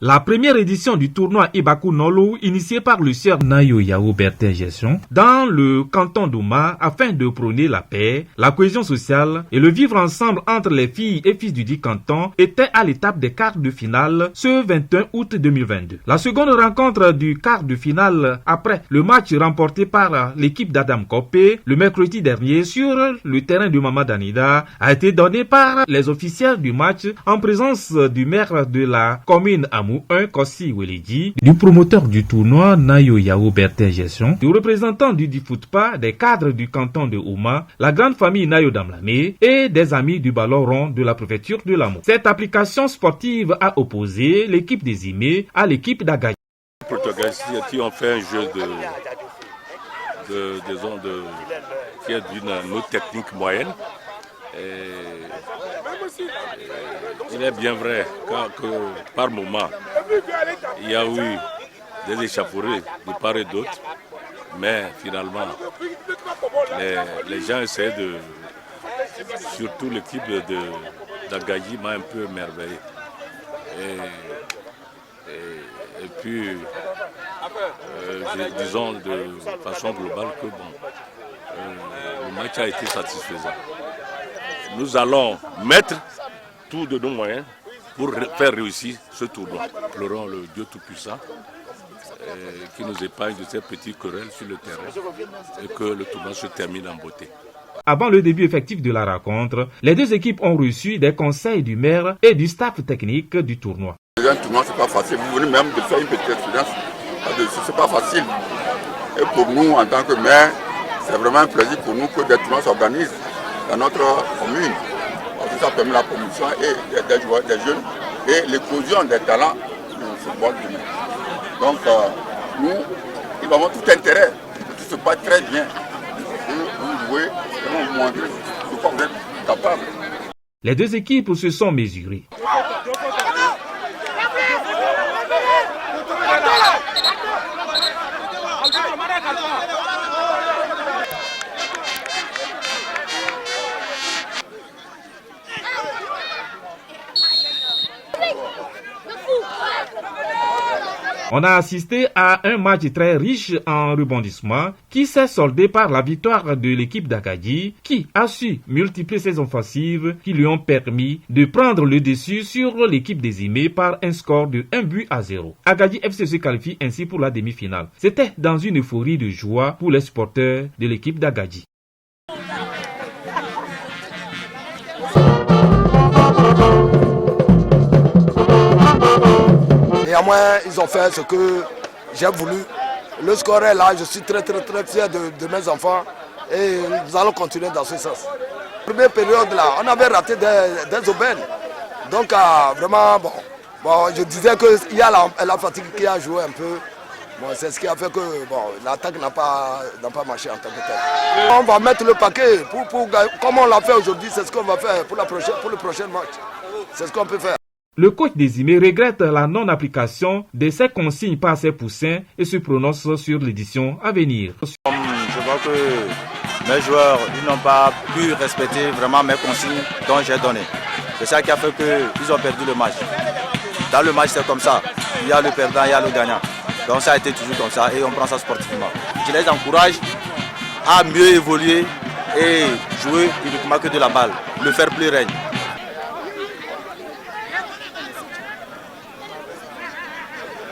La première édition du tournoi Ibaku Nolo, initié par le sieur Nayo Yao Bertin Gestion, dans le canton d'Ouma, afin de prôner la paix, la cohésion sociale et le vivre ensemble entre les filles et fils du dit canton, était à l'étape des quarts de finale ce 21 août 2022. La seconde rencontre du quart de finale après le match remporté par l'équipe d'Adam Kopé le mercredi dernier sur le terrain de Mama Danida a été donnée par les officiels du match en présence du maire de la commune Amou 1 Kossi Weledi, du promoteur du tournoi Nayo Yao Bertin Gestion, du représentant du Difutpa, des cadres du canton de Ouma, la grande famille Nayo Damlamé et des amis du ballon rond de la préfecture de Lamou. Cette application sportive a opposé l'équipe des Imé à l'équipe d'Agaï. Les protagonistes qui ont fait un jeu qui est d'une autre technique moyenne. Il est bien vrai que par moment, il y a eu des échauffourées de part et d'autre, mais finalement, les gens essaient de... Surtout l'équipe d'Agaï m'a un peu émerveillé. Et puis, disons de façon globale que le match a été satisfaisant. Nous allons mettre tout de nos moyens pour faire réussir ce tournoi. Pleurons le Dieu Tout-Puissant qui nous épargne de ces petits querelles sur le terrain et que le tournoi se termine en beauté. Avant le début effectif de la rencontre, les deux équipes ont reçu des conseils du maire et du staff technique du tournoi. Un tournoi, c'est pas facile. Vous venez même de faire une petite expérience là-dessus. C'est pas facile. Et pour nous, en tant que maire, c'est vraiment un plaisir pour nous que des tournois s'organisent dans notre commune. Parce que ça permet la promotion et des joueurs, des jeunes et l'éclosion des talents du football du monde. Donc, nous, nous avons tout intérêt que tout se passe très bien. Vous jouez, vous montrer de quoi vous êtes capable. Les deux équipes se sont mesurées. On a assisté à un match très riche en rebondissements qui s'est soldé par la victoire de l'équipe d'Agaï qui a su multiplier ses offensives qui lui ont permis de prendre le dessus sur l'équipe des Imé par un score de 1-0. Agaï FC se qualifie ainsi pour la demi-finale. C'était dans une euphorie de joie pour les supporters de l'équipe d'Agaï. Néanmoins, ils ont fait ce que j'ai voulu. Le score est là, je suis très fier de mes enfants et nous allons continuer dans ce sens. Première période là, on avait raté des aubaines. Donc vraiment, bon, je disais qu'il y a la fatigue qui a joué un peu. Bon, c'est ce qui a fait que l'attaque n'a pas marché en tant que tel. On va mettre le paquet, comme on l'a fait aujourd'hui, c'est ce qu'on va faire pour le prochain match. C'est ce qu'on peut faire. Le coach des Imé regrette la non-application de ces consignes par ses poussins et se prononce sur l'édition à venir. Je vois que mes joueurs n'ont pas pu respecter vraiment mes consignes dont j'ai donné. C'est ça qui a fait qu'ils ont perdu le match. Dans le match, c'est comme ça. Il y a le perdant, il y a le gagnant. Donc ça a été toujours comme ça et on prend ça sportivement. Je les encourage à mieux évoluer et jouer uniquement que de la balle. Le fair play règne.